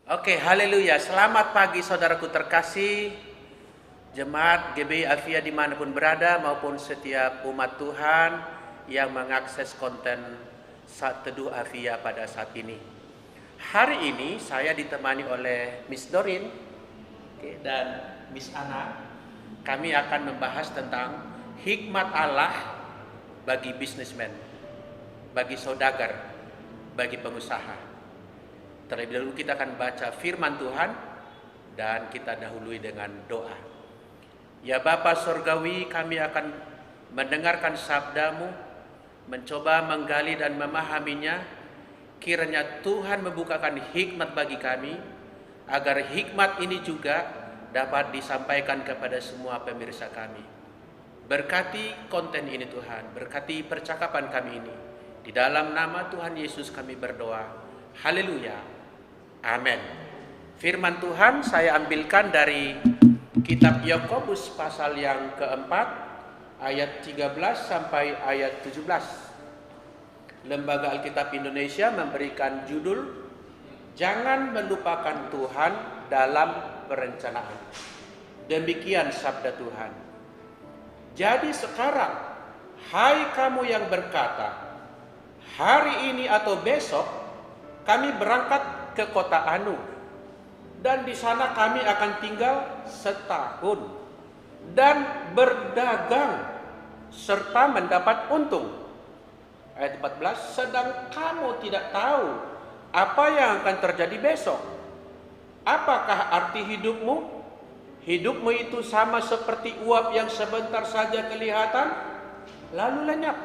Oke, haleluya. Selamat pagi saudaraku terkasih, jemaat GBI Afia dimanapun berada maupun setiap umat Tuhan yang mengakses konten Saat Teduh Afia pada saat ini. Hari ini saya ditemani oleh Miss Dorin dan Miss Ana. Kami akan membahas tentang hikmat Allah bagi bisnismen, bagi saudagar, bagi pengusaha. Terlebih dahulu kita akan baca firman Tuhan dan kita dahului dengan doa. Ya Bapa Surgawi, kami akan mendengarkan sabda-Mu, mencoba menggali dan memahaminya. Kiranya Tuhan membukakan hikmat bagi kami, agar hikmat ini juga dapat disampaikan kepada semua pemirsa kami. Berkati konten ini Tuhan, berkati percakapan kami ini. Di dalam nama Tuhan Yesus kami berdoa. Haleluya. Amin. Firman Tuhan saya ambilkan dari kitab Yakobus pasal yang keempat ayat 13 sampai ayat 17. Lembaga Alkitab Indonesia memberikan judul Jangan Melupakan Tuhan dalam Perencanaan. Demikian sabda Tuhan. Jadi sekarang, hai kamu yang berkata, hari ini atau besok kami berangkat ke kota Anu, dan di sana kami akan tinggal setahun dan berdagang serta mendapat untung. Ayat 14, sedang kamu tidak tahu apa yang akan terjadi besok. Apakah arti hidupmu? Hidupmu itu sama seperti uap yang sebentar saja kelihatan lalu lenyap.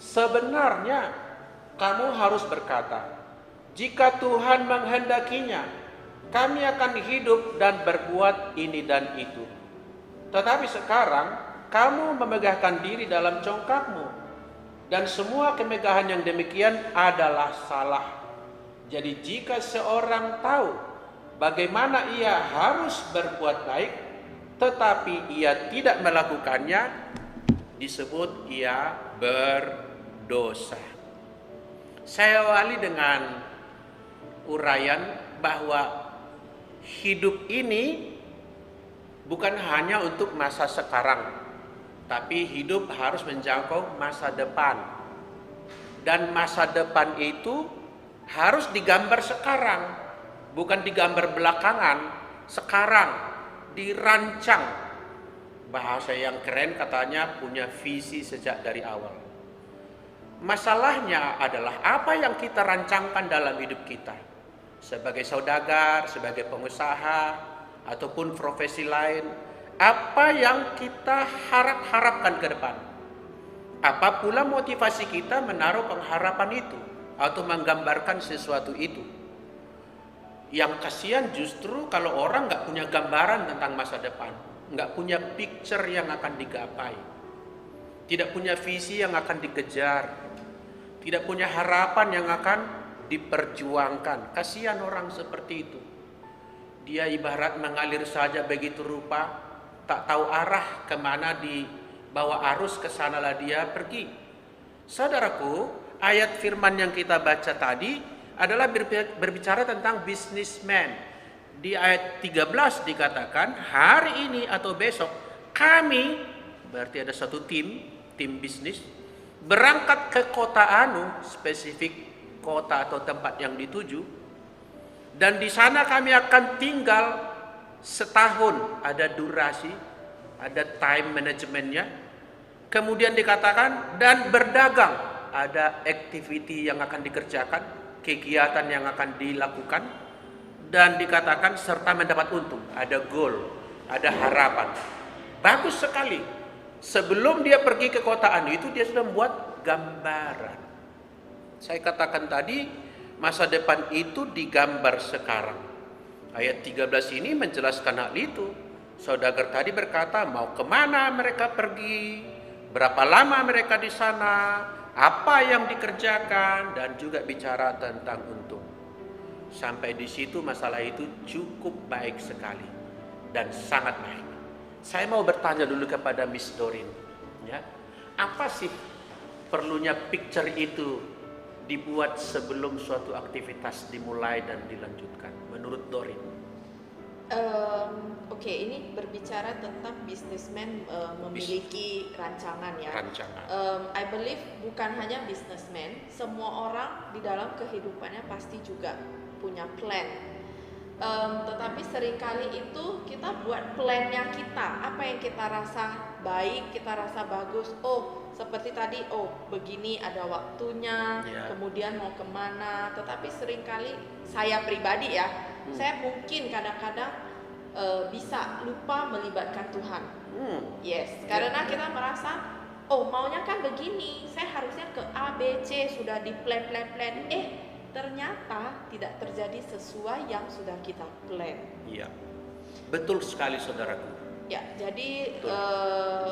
Sebenarnya kamu harus berkata, jika Tuhan menghendakinya, kami akan hidup dan berbuat ini dan itu. Tetapi sekarang kamu memegahkan diri dalam congkakmu, dan semua kemegahan yang demikian adalah salah. Jadi jika seorang tahu bagaimana ia harus berbuat baik, tetapi ia tidak melakukannya, disebut ia berdosa. Saya awali dengan uraian bahwa hidup ini bukan hanya untuk masa sekarang, tapi hidup harus menjangkau masa depan. Dan masa depan itu harus digambar sekarang, bukan digambar belakangan. Sekarang dirancang. Bahasa yang keren katanya punya visi sejak dari awal. Masalahnya adalah apa yang kita rancangkan dalam hidup kita. Sebagai saudagar, sebagai pengusaha, ataupun profesi lain, apa yang kita harapkan ke depan? Apa pula motivasi kita menaruh pengharapan itu atau menggambarkan sesuatu itu? Yang kasihan justru kalau orang nggak punya gambaran tentang masa depan, nggak punya picture yang akan digapai, tidak punya visi yang akan dikejar, tidak punya harapan yang akan diperjuangkan. Kasihan orang seperti itu. Dia ibarat mengalir saja begitu rupa, tak tahu arah kemana dibawa arus, kesanalah dia pergi. Saudaraku, ayat firman yang kita baca tadi adalah berbicara tentang businessman. Di ayat 13 dikatakan, hari ini atau besok kami, berarti ada satu tim bisnis, berangkat ke kota Anu, spesifik kota atau tempat yang dituju, dan di sana kami akan tinggal setahun. Ada durasi, ada time manajemennya. Kemudian dikatakan dan berdagang, ada activity yang akan dikerjakan, kegiatan yang akan dilakukan, dan dikatakan serta mendapat untung. Ada goal, ada harapan. Bagus sekali. Sebelum dia pergi ke kota Anu itu dia sudah membuat gambaran. Saya katakan tadi, masa depan itu digambar sekarang. Ayat 13 ini menjelaskan hal itu. Saudagar tadi berkata, mau kemana mereka pergi, berapa lama mereka di sana, apa yang dikerjakan, dan juga bicara tentang untung. Sampai di situ masalah itu cukup baik sekali dan sangat baik. Saya mau bertanya dulu kepada Miss Dorin, ya, apa sih perlunya picture itu dibuat sebelum suatu aktivitas dimulai dan dilanjutkan menurut Dorin? Oke, ini berbicara tentang businessman memiliki rancangan ya. Rancangan. I believe bukan hanya businessman, semua orang di dalam kehidupannya pasti juga punya plan. Tetapi seringkali itu kita buat plannya kita, apa yang kita rasa baik, kita rasa bagus. Oh, seperti tadi, oh begini ada waktunya, kemudian mau kemana. Tetapi seringkali saya pribadi ya, saya mungkin kadang-kadang bisa lupa melibatkan Tuhan. Yes, karena kita merasa, oh maunya kan begini, saya harusnya ke A, B, C, sudah di plan. Ternyata tidak terjadi sesuai yang sudah kita plan. Iya, betul sekali saudaraku. Ya, jadi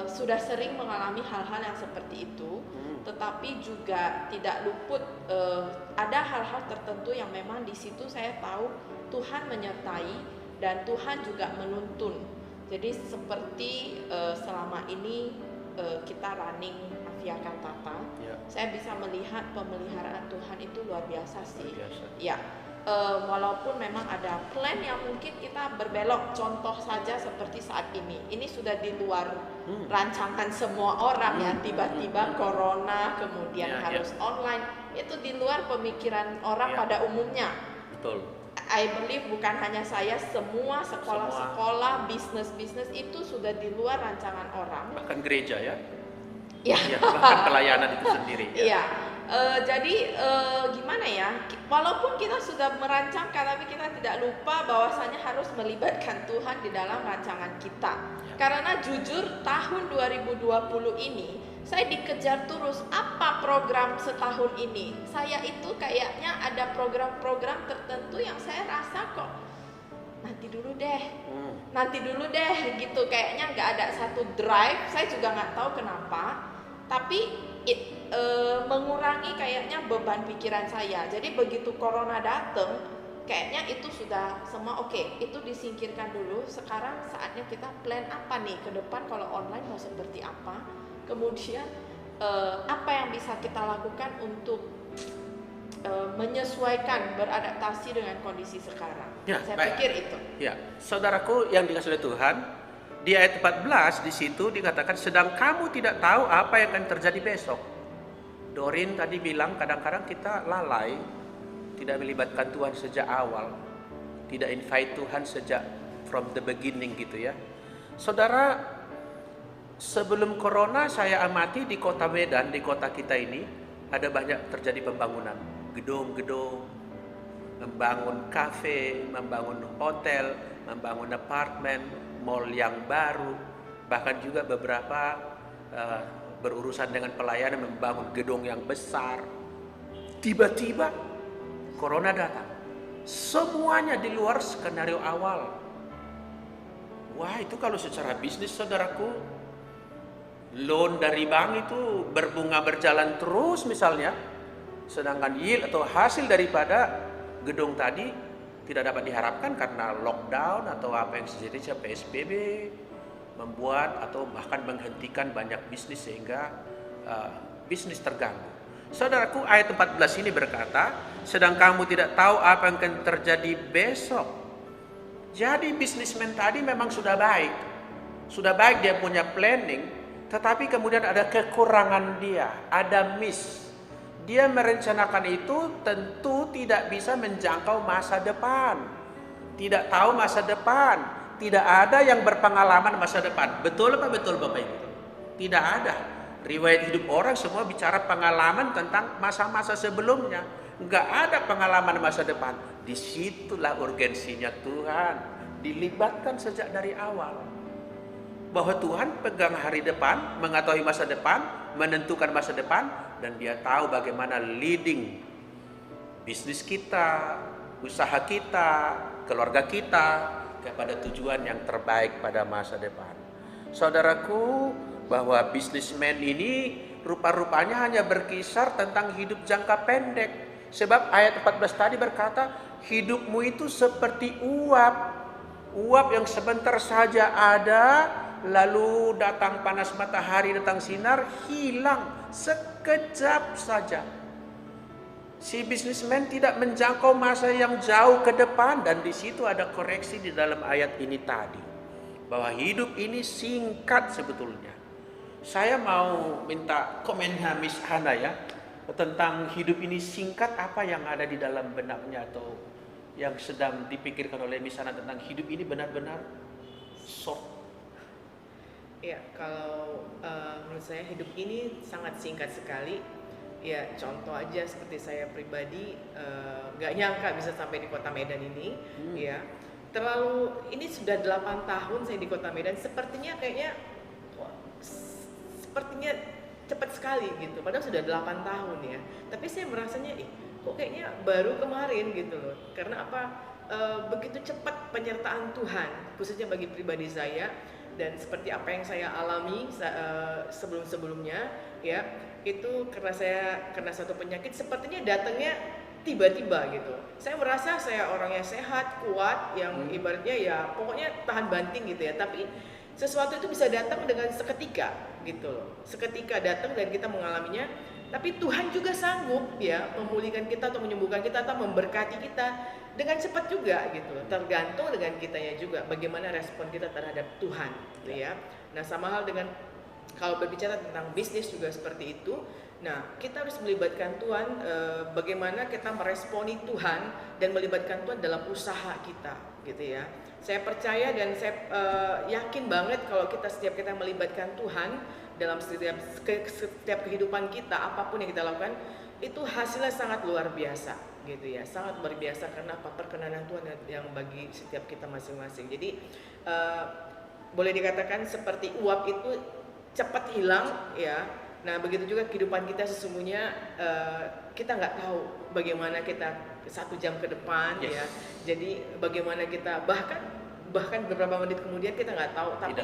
sudah sering mengalami hal-hal yang seperti itu, tetapi juga tidak luput ada hal-hal tertentu yang memang di situ saya tahu Tuhan menyertai dan Tuhan juga menuntun. Jadi seperti selama ini kita running Avia Kantata, saya bisa melihat pemeliharaan Tuhan itu luar biasa sih. Ya, walaupun memang ada plan yang mungkin kita berbelok, contoh saja seperti saat ini sudah di luar rancangan semua orang ya, tiba-tiba corona kemudian harus online, itu di luar pemikiran orang pada umumnya. Betul. I believe bukan hanya saya, semua sekolah-sekolah, bisnis-bisnis itu sudah di luar rancangan orang. Bahkan gereja ya. Ya. Bahkan pelayanan itu sendiri. Iya. Jadi gimana ya? Walaupun kita sudah merancangkan, tapi kita tidak lupa bahwasanya harus melibatkan Tuhan di dalam rancangan kita. Karena jujur tahun 2020 ini saya dikejar terus, apa program setahun ini. Saya itu kayaknya ada program-program tertentu yang saya rasa kok nanti dulu deh gitu, kayaknya nggak ada satu drive. Saya juga nggak tahu kenapa, tapi mengurangi kayaknya beban pikiran saya. Jadi begitu corona datang, kayaknya itu sudah semua oke, itu disingkirkan dulu. Sekarang saatnya kita plan apa nih ke depan, kalau online mau seperti apa, kemudian apa yang bisa kita lakukan untuk menyesuaikan, beradaptasi dengan kondisi sekarang. Saya pikir itu. Ya, saudaraku yang dikasihi oleh Tuhan, di ayat 14 di situ dikatakan, sedang kamu tidak tahu apa yang akan terjadi besok. Dorin tadi bilang kadang-kadang kita lalai, tidak melibatkan Tuhan sejak awal, tidak invite Tuhan sejak from the beginning gitu ya. Saudara, sebelum corona saya amati di kota Medan, di kota kita ini ada banyak terjadi pembangunan gedung-gedung, membangun kafe, membangun hotel, membangun apartemen, mall yang baru, bahkan juga beberapa berurusan dengan pelayanan membangun gedung yang besar. Tiba-tiba corona datang, semuanya di luar skenario awal. Wah, itu kalau secara bisnis saudaraku, loan dari bank itu berbunga berjalan terus misalnya, sedangkan yield atau hasil daripada gedung tadi tidak dapat diharapkan karena lockdown atau apa yang sejenisnya, PSBB, membuat atau bahkan menghentikan banyak bisnis sehingga bisnis terganggu. Saudaraku, ayat 14 ini berkata, sedang kamu tidak tahu apa yang akan terjadi besok. Jadi bisnismen tadi memang sudah baik dia punya planning, tetapi kemudian ada kekurangan dia, ada miss. Dia merencanakan itu tentu tidak bisa menjangkau masa depan, tidak tahu masa depan, tidak ada yang berpengalaman masa depan. Betul apa betul Bapak Ibu? Tidak ada. Riwayat hidup orang semua bicara pengalaman tentang masa-masa sebelumnya. Enggak ada pengalaman masa depan. Disitulah urgensinya Tuhan dilibatkan sejak dari awal. Bahwa Tuhan pegang hari depan, mengetahui masa depan, menentukan masa depan, dan dia tahu bagaimana leading bisnis kita, usaha kita, keluarga kita kepada tujuan yang terbaik pada masa depan. Saudaraku, bahwa bisnismen ini rupa-rupanya hanya berkisar tentang hidup jangka pendek. Sebab ayat 14 tadi berkata, hidupmu itu seperti uap yang sebentar saja ada, lalu datang panas matahari, datang sinar, hilang sekejap saja. Si bisnismen tidak menjangkau masa yang jauh ke depan, dan di situ ada koreksi di dalam ayat ini tadi bahwa hidup ini singkat sebetulnya. Saya mau minta komennya Miss Hana ya tentang hidup ini singkat, apa yang ada di dalam benaknya atau yang sedang dipikirkan oleh Miss Hana tentang hidup ini benar-benar short. Ya, kalau menurut saya hidup ini sangat singkat sekali. Ya, contoh aja seperti saya pribadi, nggak nyangka bisa sampai di Kota Medan ini. Ya, ini sudah 8 tahun saya di Kota Medan. Sepertinya cepat sekali gitu. Padahal sudah 8 tahun ya. Tapi saya merasanya, kok kayaknya baru kemarin gitu loh. Karena apa? Begitu cepat penyertaan Tuhan, khususnya bagi pribadi saya. Dan seperti apa yang saya alami sebelum-sebelumnya, ya, itu karena saya kena satu penyakit, sepertinya datangnya tiba-tiba gitu. Saya merasa saya orangnya sehat, kuat, yang ibaratnya ya pokoknya tahan banting gitu ya. Tapi sesuatu itu bisa datang dengan seketika gitu loh. Seketika datang dan kita mengalaminya. Tapi Tuhan juga sanggup ya memulihkan kita atau menyembuhkan kita atau memberkati kita dengan cepat juga gitu. Tergantung dengan kitanya juga bagaimana respon kita terhadap Tuhan gitu ya. Nah, sama hal dengan kalau berbicara tentang bisnis juga seperti itu. Nah, kita harus melibatkan Tuhan, bagaimana kita meresponi Tuhan dan melibatkan Tuhan dalam usaha kita gitu ya. Saya percaya dan saya yakin banget kalau setiap kita melibatkan Tuhan dalam setiap kehidupan kita, apapun yang kita lakukan, itu hasilnya sangat luar biasa gitu ya, sangat luar biasa. Karena apa? Perkenanan Tuhan yang bagi setiap kita masing-masing. Jadi boleh dikatakan seperti uap itu cepat hilang ya. Nah, begitu juga kehidupan kita sesungguhnya, kita nggak tahu bagaimana kita 1 jam ke depan ya. Jadi bagaimana kita bahkan beberapa menit kemudian kita nggak tahu, tapi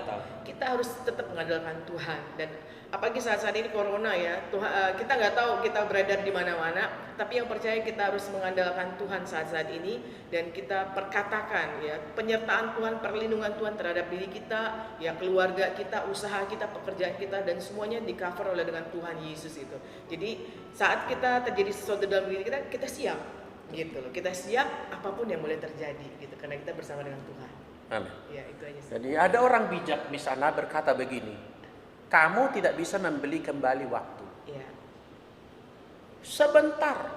kita harus tetap mengandalkan Tuhan. Dan apalagi saat ini corona ya, kita nggak tahu kita beredar di mana-mana, tapi yang percaya kita harus mengandalkan Tuhan saat ini dan kita perkatakan ya penyertaan Tuhan, perlindungan Tuhan terhadap diri kita, ya keluarga kita, usaha kita, pekerjaan kita, dan semuanya di cover oleh dengan Tuhan Yesus itu. Jadi saat kita terjadi sesuatu dalam diri kita, kita siap gitu loh. Kita siap apapun yang boleh terjadi gitu karena kita bersama dengan Tuhan. Amin. Ya, itu aja sih. Jadi ada orang bijak di sana berkata begini, kamu tidak bisa membeli kembali waktu. Ya. Sebentar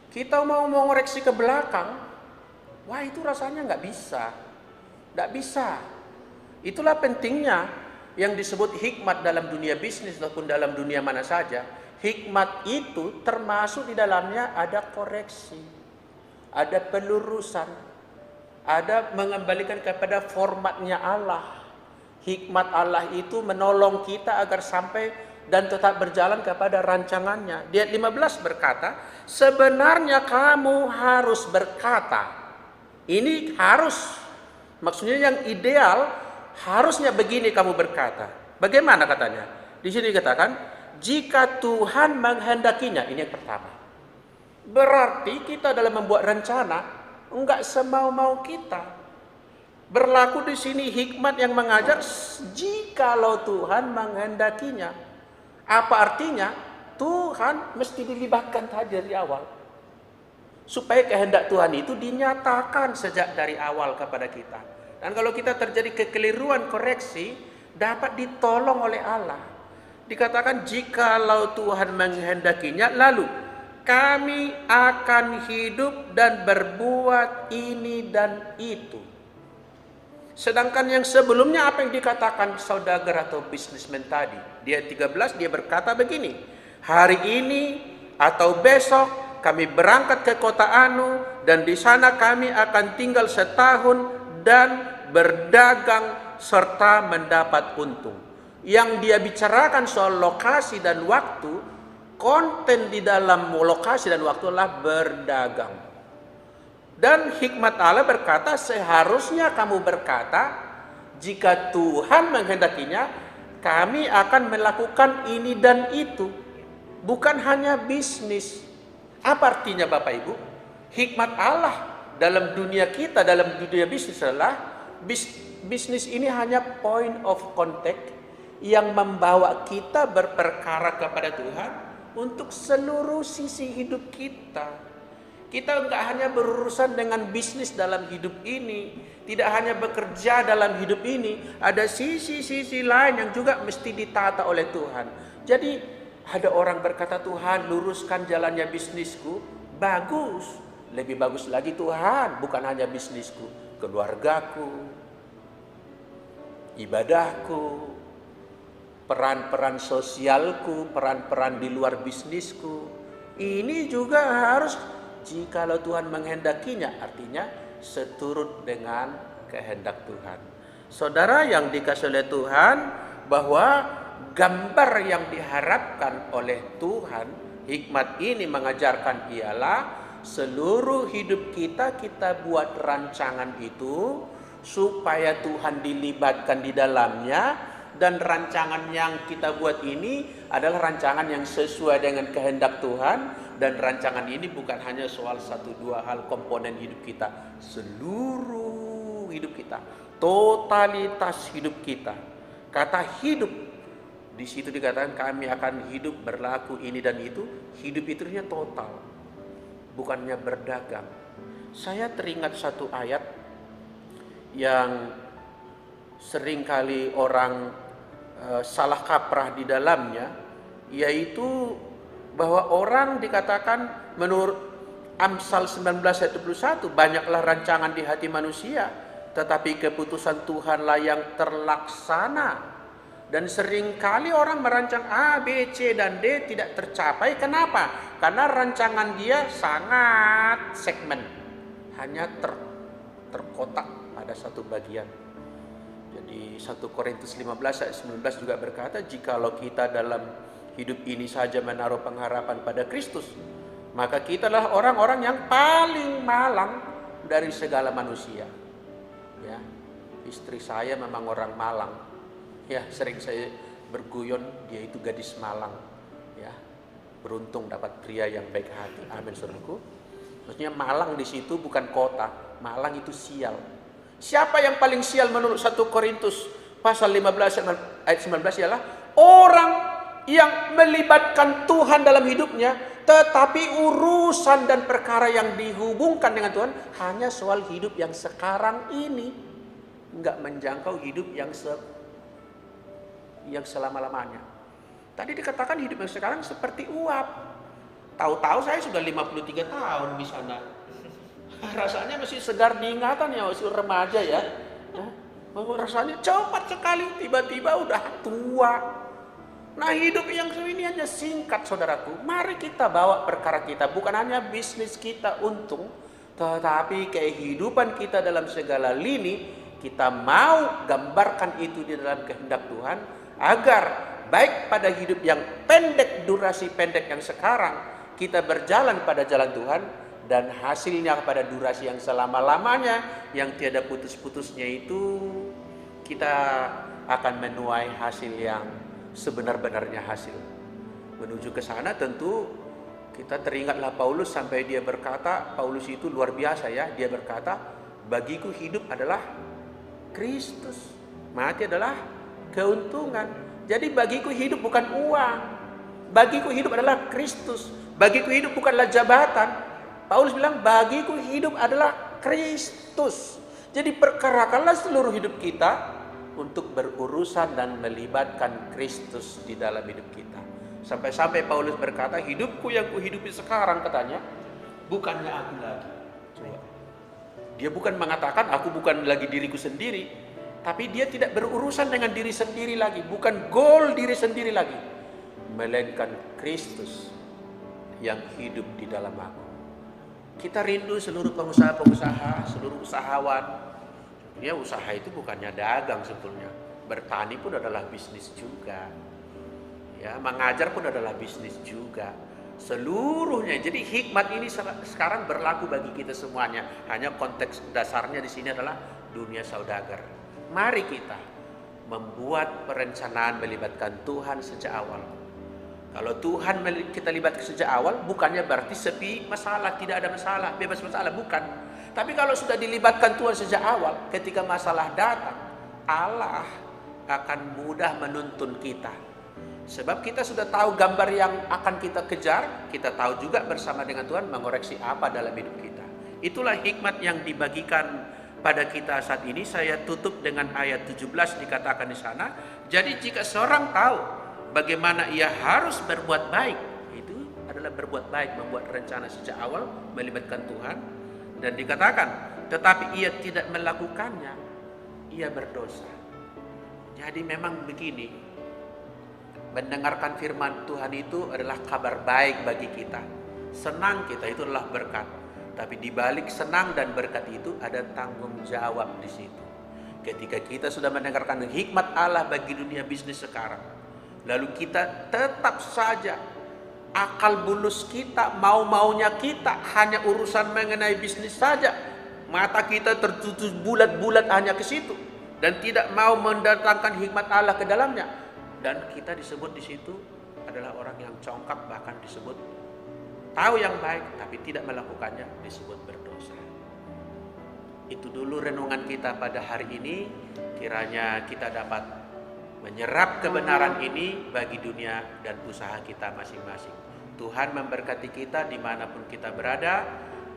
kita mau ngoreksi ke belakang, wah itu rasanya nggak bisa. Itulah pentingnya yang disebut hikmat dalam dunia bisnis ataupun dalam dunia mana saja. Hikmat itu termasuk di dalamnya ada koreksi, ada pelurusan, ada mengembalikan kepada formatnya Allah. Hikmat Allah itu menolong kita agar sampai dan tetap berjalan kepada rancangannya. Di ayat 15 berkata, sebenarnya kamu harus berkata. Ini harus, maksudnya yang ideal, harusnya begini kamu berkata. Bagaimana katanya? Di sini dikatakan, jika Tuhan menghendakinya. Ini yang pertama. Berarti kita dalam membuat rencana enggak semau-mau kita. Berlaku di sini hikmat yang mengajar jikalau Tuhan menghendakinya. Apa artinya? Tuhan mesti dilibatkan tadi dari awal. Supaya kehendak Tuhan itu dinyatakan sejak dari awal kepada kita. Dan kalau kita terjadi kekeliruan koreksi, dapat ditolong oleh Allah. Dikatakan jikalau Tuhan menghendakinya, lalu kami akan hidup dan berbuat ini dan itu. Sedangkan yang sebelumnya apa yang dikatakan saudagar atau bisnismen tadi? Di ayat 13 dia berkata begini, hari ini atau besok kami berangkat ke kota Anu dan di sana kami akan tinggal setahun dan berdagang serta mendapat untung. Yang dia bicarakan soal lokasi dan waktu, konten di dalam lokasi dan waktu adalah berdagang. Dan hikmat Allah berkata, seharusnya kamu berkata, jika Tuhan menghendakinya, kami akan melakukan ini dan itu. Bukan hanya bisnis. Apa artinya Bapak Ibu? Hikmat Allah dalam dunia kita, dalam dunia bisnis adalah, bisnis ini hanya point of contact yang membawa kita berperkara kepada Tuhan untuk seluruh sisi hidup kita. Kita nggak hanya berurusan dengan bisnis dalam hidup ini, tidak hanya bekerja dalam hidup ini, ada sisi-sisi lain yang juga mesti ditata oleh Tuhan. Jadi ada orang berkata, Tuhan luruskan jalannya bisnisku, bagus. Lebih bagus lagi Tuhan, bukan hanya bisnisku, keluargaku, ibadahku, peran-peran sosialku, peran-peran di luar bisnisku. Ini juga harus, jikalau Tuhan menghendakinya, artinya seturut dengan kehendak Tuhan. Saudara yang dikasihi oleh Tuhan, bahwa gambar yang diharapkan oleh Tuhan, hikmat ini mengajarkan ialah seluruh hidup kita buat rancangan itu supaya Tuhan dilibatkan di dalamnya, dan rancangan yang kita buat ini adalah rancangan yang sesuai dengan kehendak Tuhan, dan rancangan ini bukan hanya soal 1-2 hal komponen hidup kita, seluruh hidup kita, totalitas hidup kita. Kata hidup di situ dikatakan kami akan hidup, berlaku ini dan itu. Hidup itu total, bukannya berdagang. Saya teringat satu ayat yang seringkali orang salah kaprah di dalamnya, yaitu bahwa orang dikatakan menurut Amsal 19 ayat 21, banyaklah rancangan di hati manusia, tetapi keputusan Tuhanlah yang terlaksana. Dan seringkali orang merancang A, B, C, dan D tidak tercapai. Kenapa? Karena rancangan dia sangat segmen, hanya terkotak pada satu bagian. Jadi 1 Korintus 15 ayat 19 juga berkata, jikalau kita dalam hidup ini saja menaruh pengharapan pada Kristus, maka kitalah orang-orang yang paling malang dari segala manusia. Ya, istri saya memang orang Malang. Ya, sering saya berguyon, dia itu gadis Malang. Ya, beruntung dapat pria yang baik hati. Amin, saudaraku. Maksudnya Malang di situ bukan kota, Malang itu sial. Siapa yang paling sial menurut 1 Korintus pasal 15 ayat 19 ialah orang yang melibatkan Tuhan dalam hidupnya, tetapi urusan dan perkara yang dihubungkan dengan Tuhan hanya soal hidup yang sekarang ini, enggak menjangkau hidup yang selama-lamanya. Tadi dikatakan hidup yang sekarang seperti uap. Tahu-tahu saya sudah 53 tahun di sana. Rasanya masih segar diingatan ya, masih remaja ya. Rasanya cepat sekali, tiba-tiba udah tua. Nah, hidup yang ini hanya singkat, saudaraku. Mari kita bawa perkara kita, bukan hanya bisnis kita untung, tetapi kehidupan kita dalam segala lini, kita mau gambarkan itu di dalam kehendak Tuhan, agar baik pada hidup yang pendek, durasi pendek yang sekarang, kita berjalan pada jalan Tuhan, dan hasilnya pada durasi yang selama-lamanya, yang tiada putus-putusnya itu, kita akan menuai hasil yang sebenar-benarnya hasil. Menuju ke sana tentu kita teringatlah Paulus sampai dia berkata, Paulus itu luar biasa ya, dia berkata, bagiku hidup adalah Kristus, mati adalah keuntungan. Jadi bagiku hidup bukan uang, bagiku hidup adalah Kristus, bagiku hidup bukanlah jabatan. Paulus bilang bagiku hidup adalah Kristus. Jadi perkarakanlah seluruh hidup kita untuk berurusan dan melibatkan Kristus di dalam hidup kita. Sampai-sampai Paulus berkata, hidupku yang kuhidupi sekarang, katanya, bukannya aku lagi. Coba. Dia bukan mengatakan aku bukan lagi diriku sendiri, tapi dia tidak berurusan dengan diri sendiri lagi, bukan goal diri sendiri lagi, melainkan Kristus yang hidup di dalam aku. Kita rindu seluruh pengusaha-pengusaha, seluruh usahawan. Ya, usaha itu bukannya dagang sebetulnya. Bertani pun adalah bisnis juga. Ya, mengajar pun adalah bisnis juga. Seluruhnya. Jadi hikmat ini sekarang berlaku bagi kita semuanya. Hanya konteks dasarnya di sini adalah dunia saudagar. Mari kita membuat perencanaan melibatkan Tuhan sejak awal. Kalau Tuhan kita libatkan sejak awal, bukannya berarti sepi masalah, tidak ada masalah, bebas masalah, bukan. Tapi kalau sudah dilibatkan Tuhan sejak awal, ketika masalah datang, Allah akan mudah menuntun kita. Sebab kita sudah tahu gambar yang akan kita kejar, kita tahu juga bersama dengan Tuhan mengoreksi apa dalam hidup kita. Itulah hikmat yang dibagikan pada kita saat ini. Saya tutup dengan ayat 17 dikatakan di sana. Jadi jika seorang tahu bagaimana ia harus berbuat baik, itu adalah berbuat baik, membuat rencana sejak awal, melibatkan Tuhan. Dan dikatakan, tetapi ia tidak melakukannya, ia berdosa. Jadi memang begini, mendengarkan firman Tuhan itu adalah kabar baik bagi kita. Senang kita itu adalah berkat. Tapi di balik senang dan berkat itu ada tanggung jawab di situ. Ketika kita sudah mendengarkan hikmat Allah bagi dunia bisnis sekarang, lalu kita tetap saja akal bulus kita, mau-maunya kita hanya urusan mengenai bisnis saja. Mata kita tertutup bulat-bulat hanya ke situ dan tidak mau mendatangkan hikmat Allah ke dalamnya. Dan kita disebut di situ adalah orang yang congkak, bahkan disebut tahu yang baik tapi tidak melakukannya, disebut berdosa. Itu dulu renungan kita pada hari ini. Kiranya kita dapat menyerap kebenaran ini bagi dunia dan usaha kita masing-masing. Tuhan memberkati kita dimanapun kita berada.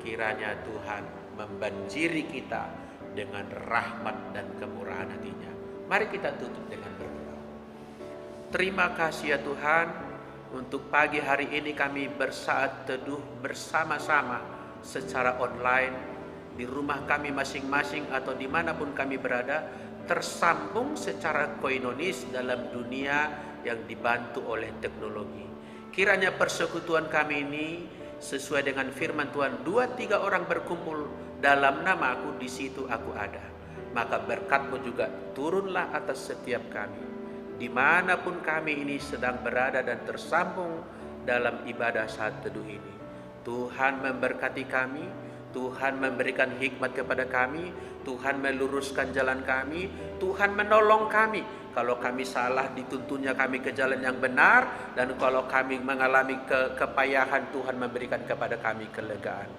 Kiranya Tuhan membanjiri kita dengan rahmat dan kemurahan hatinya. Mari kita tutup dengan berdoa. Terima kasih ya Tuhan, untuk pagi hari ini kami bersaat teduh bersama-sama secara online di rumah kami masing-masing atau dimanapun kami berada, tersambung secara koinonis dalam dunia yang dibantu oleh teknologi. Kiranya persekutuan kami ini sesuai dengan firman Tuhan, 2-3 orang berkumpul dalam nama Aku, di situ Aku ada. Maka berkat-Mu juga turunlah atas setiap kami, dimanapun kami ini sedang berada dan tersambung dalam ibadah saat teduh ini. Tuhan memberkati kami, Tuhan memberikan hikmat kepada kami, Tuhan meluruskan jalan kami, Tuhan menolong kami. Kalau kami salah, dituntunnya kami ke jalan yang benar, dan kalau kami mengalami kepayahan, Tuhan memberikan kepada kami kelegaan.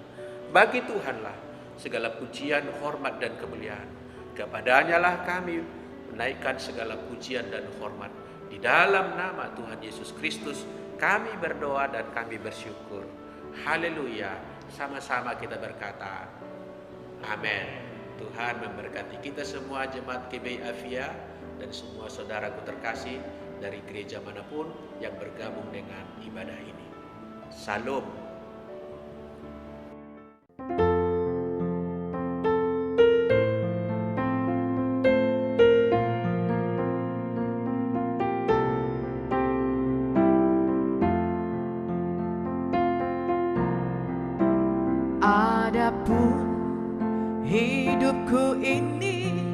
Bagi Tuhanlah segala pujian, hormat dan kemuliaan. Kepadanya lah kami menaikkan segala pujian dan hormat. Di dalam nama Tuhan Yesus Kristus kami berdoa dan kami bersyukur. Haleluya. Sama-sama kita berkata amin. Tuhan memberkati kita semua, jemaat GBI Avia dan semua saudaraku terkasih dari gereja manapun yang bergabung dengan ibadah ini. Salam. Adapun hidupku ini